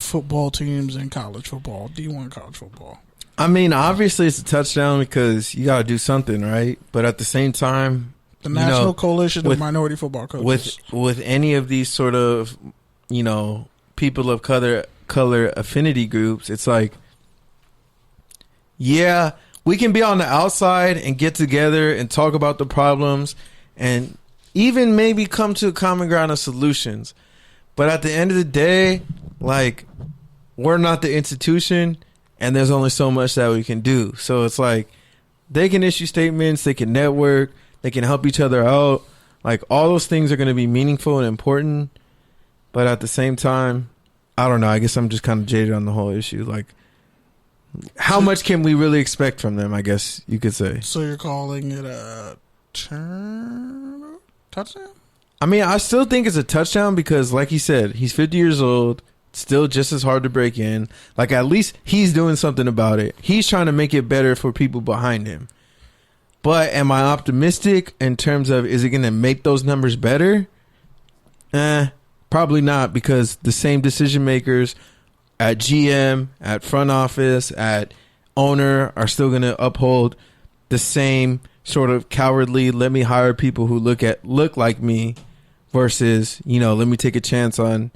football teams in college football, D1 college football. I mean, obviously it's a touchdown because you got to do something, right? But at the same time, the National Coalition of Minority Football Coaches. With any of these sort of, people of color affinity groups, it's like, yeah, we can be on the outside and get together and talk about the problems and even maybe come to a common ground of solutions. But at the end of the day, like, we're not the institution and there's only so much that we can do. So it's like they can issue statements, they can network, they can help each other out. Like, all those things are going to be meaningful and important. But at the same time, I don't know. I guess I'm just kind of jaded on the whole issue. Like, how much can we really expect from them, I guess you could say. So you're calling it a touchdown? I mean, I still think it's a touchdown because, like he said, he's 50 years old, still just as hard to break in. Like, at least he's doing something about it. He's trying to make it better for people behind him. But am I optimistic in terms of, is it going to make those numbers better? Probably not, because the same decision makers at GM, at front office, at owner are still going to uphold the same sort of cowardly, let me hire people who look like me versus, let me take a chance on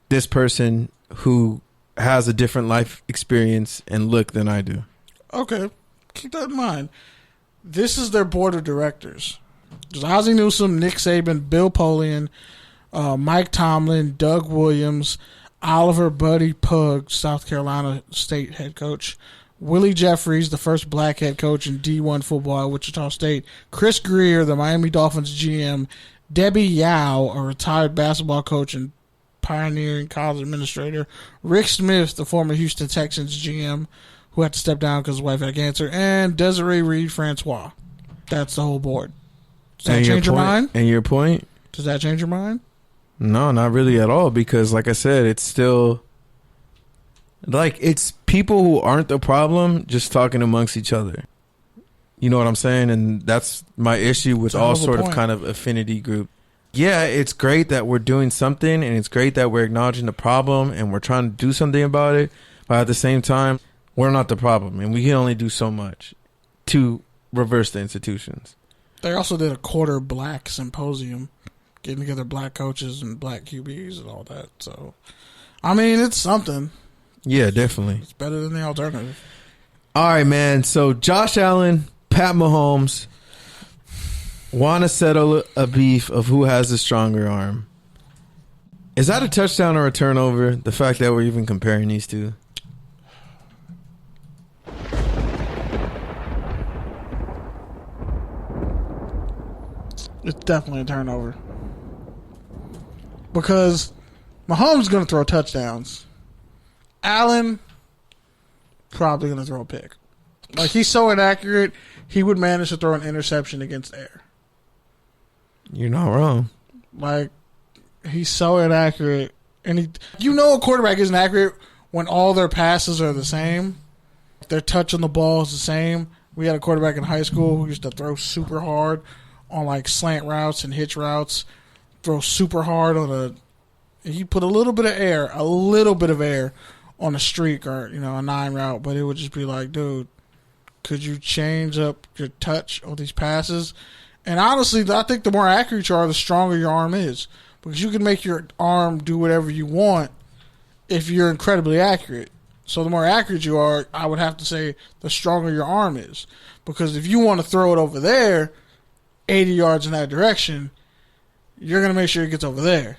this person who has a different life experience and look than I do. Okay. Keep that in mind. This is their board of directors. There's Ozzie Newsome, Nick Saban, Bill Polian, Mike Tomlin, Doug Williams, Oliver Buddy Pugh, South Carolina State head coach, Willie Jeffries, the first black head coach in D1 football at Wichita State, Chris Greer, the Miami Dolphins GM, Debbie Yao, a retired basketball coach and pioneering college administrator, Rick Smith, the former Houston Texans GM, who had to step down because his wife had cancer, and Desiree Reed Francois. That's the whole board. Does that change your mind? And your point? Does that change your mind? No, not really at all, because like I said, it's still like it's people who aren't the problem just talking amongst each other. You know what I'm saying? And that's my issue with all sort of kind of affinity group. Yeah, it's great that we're doing something and it's great that we're acknowledging the problem and we're trying to do something about it. But at the same time, we're not the problem and we can only do so much to reverse the institutions. They also did a quarter black symposium, getting together black coaches and black QBs and all that. So, I mean, it's something. Yeah, definitely. It's better than the alternative. All right, man. So Josh Allen, Pat Mahomes want to settle a beef of who has the stronger arm. Is that a touchdown or a turnover? The fact that we're even comparing these two. It's definitely a turnover. Because Mahomes is going to throw touchdowns. Allen probably going to throw a pick. Like, he's so inaccurate, he would manage to throw an interception against air. You're not wrong. Like, he's so inaccurate. And a quarterback isn't accurate when all their passes are the same. Their touch on the ball is the same. We had a quarterback in high school who used to throw super hard on like slant routes and hitch routes. Throw super hard on he put a little bit of air on a streak or, a 9 route, but it would just be like, dude, could you change up your touch on these passes? And honestly, I think the more accurate you are, the stronger your arm is. Because you can make your arm do whatever you want if you're incredibly accurate. So the more accurate you are, I would have to say the stronger your arm is. Because if you want to throw it over there, 80 yards in that direction, you're going to make sure it gets over there.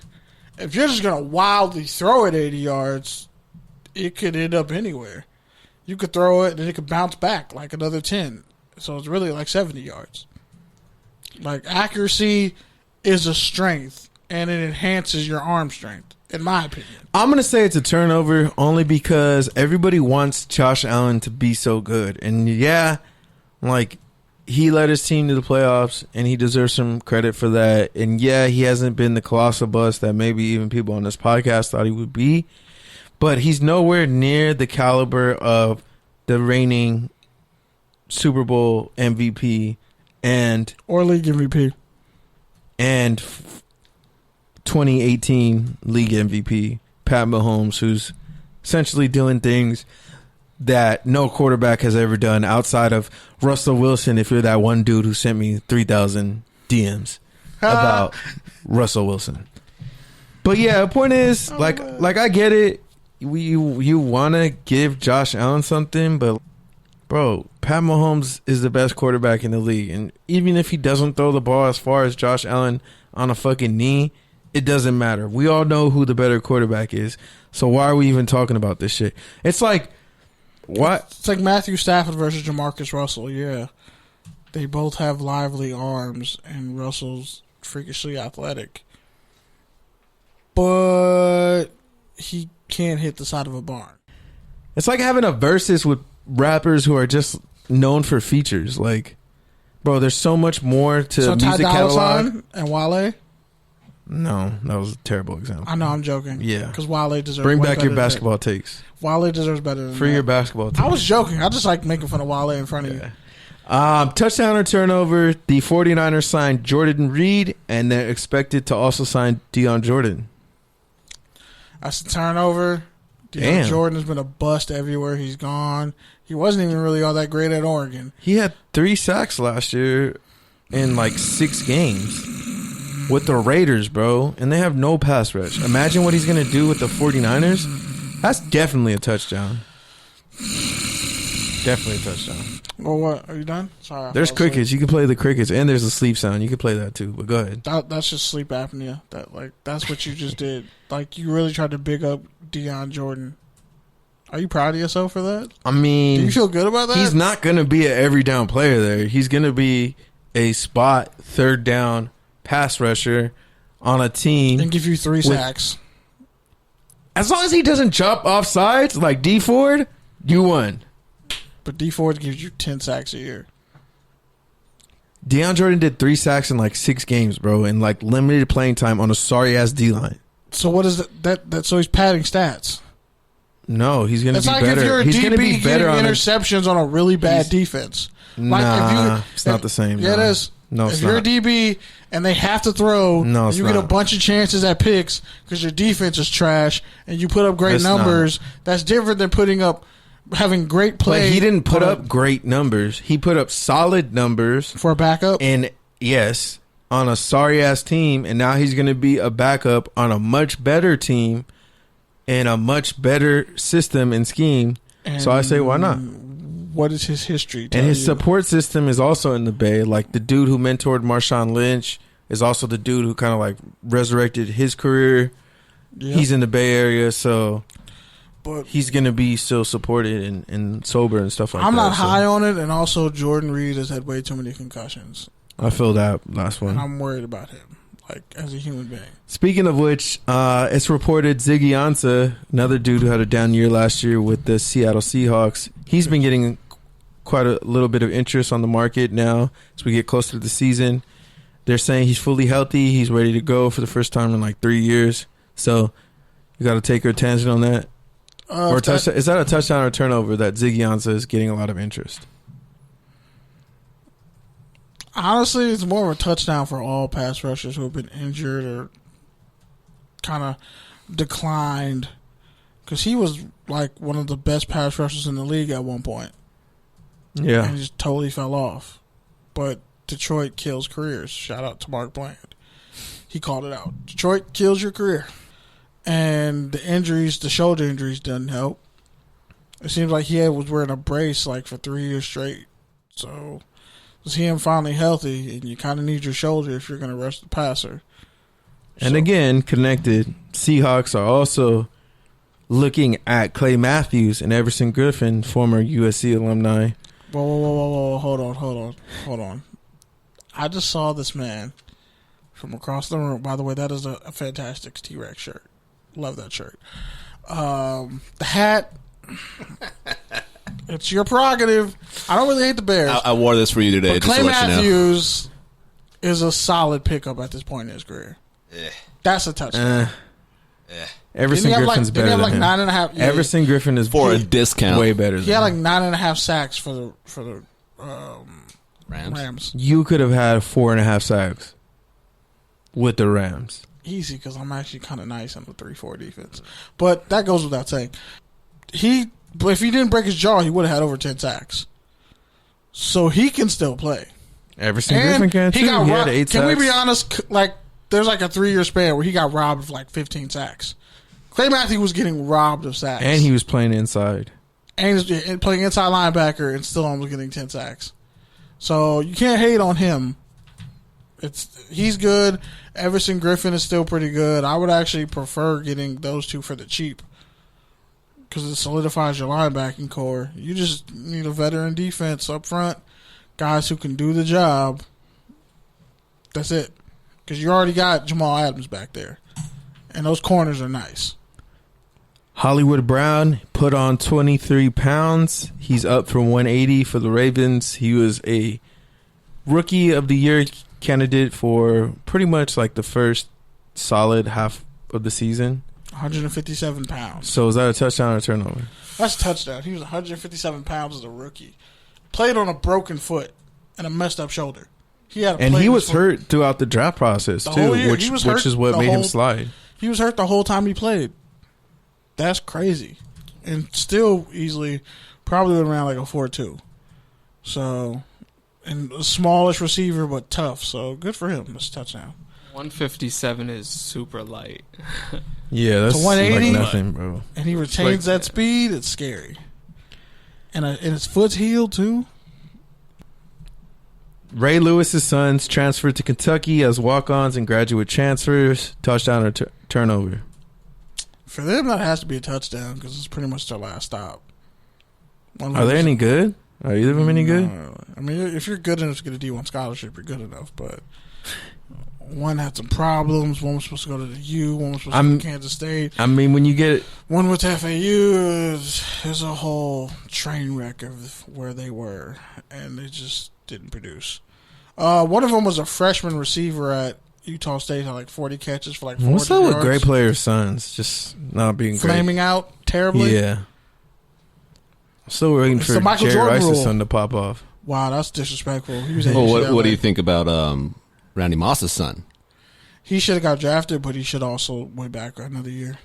If you're just going to wildly throw it 80 yards, it could end up anywhere. You could throw it and it could bounce back like another 10. So it's really like 70 yards. Like, accuracy is a strength, and it enhances your arm strength, in my opinion. I'm going to say it's a turnover only because everybody wants Josh Allen to be so good. And, yeah, like, he led his team to the playoffs, and he deserves some credit for that. And, yeah, he hasn't been the colossal bust that maybe even people on this podcast thought he would be. But he's nowhere near the caliber of the reigning Super Bowl MVP or league MVP and 2018 league MVP, Pat Mahomes, who's essentially doing things that no quarterback has ever done outside of Russell Wilson. If you're that one dude who sent me 3,000 DMs about Russell Wilson. But yeah, the point is, like I get it. You want to give Josh Allen something, but bro, Pat Mahomes is the best quarterback in the league, and even if he doesn't throw the ball as far as Josh Allen on a fucking knee, it doesn't matter. We all know who the better quarterback is. So why are we even talking about this shit? It's like, what? It's like Matthew Stafford versus Jamarcus Russell. Yeah, they both have lively arms, and Russell's freakishly athletic, but he can't hit the side of a barn. It's like having a versus with rappers who are just known for features. Like, bro, there's so much more to so music Ty Dolla catalog. Sign and Wale? No, that was a terrible example. I know, I'm joking. Yeah. Because Wale deserves Bring way back your better than basketball takes. that. Wale deserves better than Free that. your basketball takes. I was joking. I just like making fun of Wale in front of you. Touchdown or turnover, the 49ers signed Jordan Reed, and they're expected to also sign Deion Jordan. That's a turnover. Damn. Jordan has been a bust everywhere he's gone. He wasn't even really all that great at Oregon. He had 3 sacks last year in like 6 games with the Raiders, bro, and they have no pass rush. Imagine what he's going to do with the 49ers. That's definitely a touchdown. Definitely a touchdown. Well, what? Are you done? Sorry. There's crickets. You can play the crickets, and there's a sleep sound. You can play that too, but go ahead. That's just sleep apnea. That's what you just did. Like, you really tried to big up Deion Jordan. Are you proud of yourself for that? I mean, do you feel good about that? He's not going to be an every down player there. He's going to be a spot third down pass rusher on a team and give you 3 sacks. As long as he doesn't chop off sides like D Ford, you won. But D Ford gives you 10 sacks a year. Deion Jordan did 3 sacks in like 6 games, bro, and like limited playing time on a sorry ass D line. So what is that? So he's padding stats. No, he's going to be like better. If you're a he's DB going to be better on interceptions on a really bad defense. Like it's not the same. Yeah, it is. No, if you're a DB and they have to throw, no, you get a bunch of chances at picks because your defense is trash, and you put up great numbers. That's different than having great play. But he didn't put up great numbers. He put up solid numbers for a backup. And yes, on a sorry ass team, and now he's going to be a backup on a much better team and a much better system and scheme. And so I say, why not? What is his history? And his support system is also in the Bay. Like the dude who mentored Marshawn Lynch is also the dude who kind of like resurrected his career. Yep. He's in the Bay Area, so but he's going to be still supported and sober and stuff like that. I'm not high on it, and also Jordan Reed has had way too many concussions. I feel that last one. And I'm worried about him, like as a human being. Speaking of which, it's reported Ziggy Ansah, another dude who had a down year last year with the Seattle Seahawks, he's been getting quite a little bit of interest on the market now as we get closer to the season. They're saying he's fully healthy. He's ready to go for the first time in like 3 years. So you got to take your attention on that. Is that a touchdown or turnover that Ziggy Ansah is getting a lot of interest? Honestly, it's more of a touchdown for all pass rushers who have been injured or kind of declined, because he was like one of the best pass rushers in the league at one point. Yeah. And he just totally fell off. But Detroit kills careers. Shout out to Mark Bland. He called it out. Detroit kills your career. And the shoulder injuries didn't help. It seems like he was wearing a brace like for 3 years straight. So to see him finally healthy, and you kind of need your shoulder if you're going to rush the passer. And again, connected, Seahawks are also looking at Clay Matthews and Everson Griffin, former USC alumni. Whoa. Hold on. I just saw this man from across the room. By the way, that is a fantastic T-Rex shirt. Love that shirt. The hat, it's your prerogative. I don't really hate the Bears. I wore this for you today. But Clay Matthews is a solid pickup at this point in his career. That's a touchdown. Everson Griffin's better than him. 9.5. Yeah, Everson Griffin is for a discount way better than he had like 9.5 sacks for the Rams. You could have had 4.5 sacks with the Rams. Easy, because I'm actually kind of nice on the 3-4 defense. But that goes without saying. if he didn't break his jaw, he would have had over 10 sacks. So he can still play. Everson Griffin can too. He got robbed. Had 8 Can we sacks. be honest? Like, there's like a 3-year span where he got robbed of like 15 sacks. Clay Matthews was getting robbed of sacks. And he was playing inside. And he was playing inside linebacker and still almost getting 10 sacks. So you can't hate on him. He's good. Everson Griffin is still pretty good. I would actually prefer getting those two for the cheap because it solidifies your linebacking core. You just need a veteran defense up front, guys who can do the job. That's it. Because you already got Jamal Adams back there, and those corners are nice. Hollywood Brown put on 23 pounds. He's up from 180 for the Ravens. He was a Rookie of the Year candidate for pretty much like the first solid half of the season. 157 pounds. So is that a touchdown or a turnover? That's a touchdown. He was 157 pounds as a rookie. Played on a broken foot and a messed up shoulder. He was hurt throughout the draft process too, which is what made him slide. He was hurt the whole time he played. That's crazy. And still easily probably around like a 4.2. So, and a smallish receiver but tough. So good for him. That's a touchdown. 157 is super light. Yeah, that's to 180, like nothing, bro. And he retains that speed. It's scary. And his foot's healed too. Ray Lewis's sons transferred to Kentucky as walk-ons and graduate transfers. Touchdown or turnover? For them, that has to be a touchdown because it's pretty much their last stop. Are they any good? Are either of them any good? I mean, if you're good enough to get a D1 scholarship, you're good enough. But one had some problems. One was supposed to go to the U. One was supposed to go to Kansas State. I mean, when you get one with FAU, there's a whole train wreck of where they were, and they just didn't produce. One of them was a freshman receiver at Utah State, had like 40 catches for like 40 What's up yards. with great players' sons just not being flaming great? Out terribly? Yeah. I'm still waiting for Jerry Rice's son to pop off. Wow, that's disrespectful. He was what do you think about Randy Moss's son? He should have got drafted, but he should also went back another year.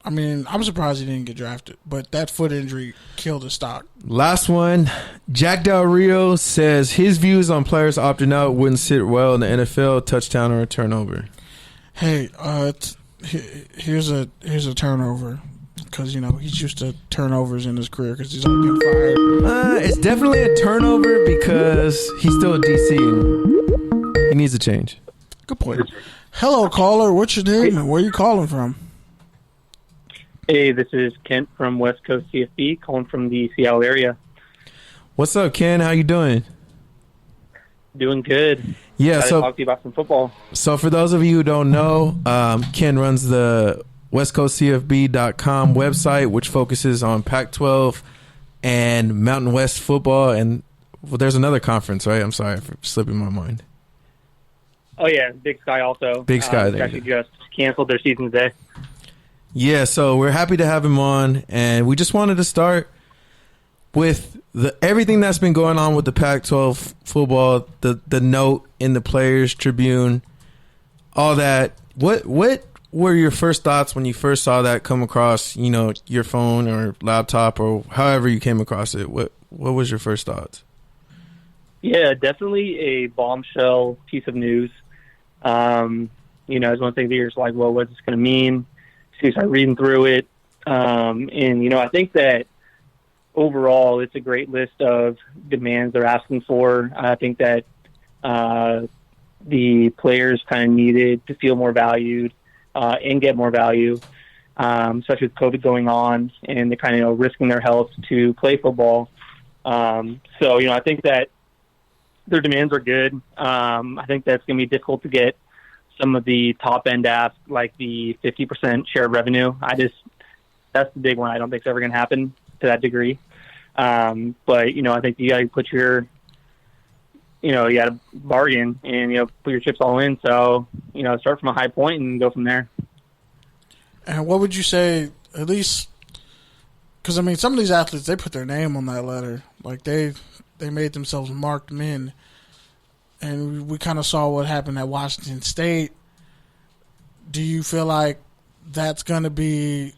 I mean, I'm surprised he didn't get drafted, but that foot injury killed his stock. Last one. Jack Del Rio says his views on players opting out wouldn't sit well in the NFL. Touchdown or a turnover? Hey, here's a turnover because he's used to turnovers in his career because he's only getting fired. It's definitely a turnover because he's still a DC and he needs a change. Good point. Hello, caller. What's your name and where are you calling from? Hey, this is Kent from West Coast CFB, calling from the Seattle area. What's up, Ken? How you doing? Doing good. Yeah, so talk to you about some football. So for those of you who don't know, Ken runs the westcoastcfb.com website, which focuses on Pac-12 and Mountain West football. And there's another conference, right? I'm sorry for slipping my mind. Oh, yeah, Big Sky also. Big Sky. They actually just canceled their season today. Yeah, so we're happy to have him on, and we just wanted to start with everything that's been going on with the Pac-12 football, the note in the Players Tribune, all that. What were your first thoughts when you first saw that come across, your phone or laptop or however you came across it? What was your first thoughts? Yeah, definitely a bombshell piece of news. It's one thing that you're just like, well, what's this going to mean? So you start reading through it. I think that overall it's a great list of demands they're asking for. I think that the players kind of needed to feel more valued and get more value, especially with COVID going on and they're kind of risking their health to play football. I think that their demands are good. I think that's going to be difficult to get some of the top end apps, like the 50% share of revenue. That's the big one. I don't think it's ever going to happen to that degree. I think you got to put you got to bargain and, put your chips all in. So, start from a high point and go from there. And what would you say, at least, because, some of these athletes, they put their name on that letter. Like, they made themselves marked men. And we kind of saw what happened at Washington State. Do you feel like that's going to be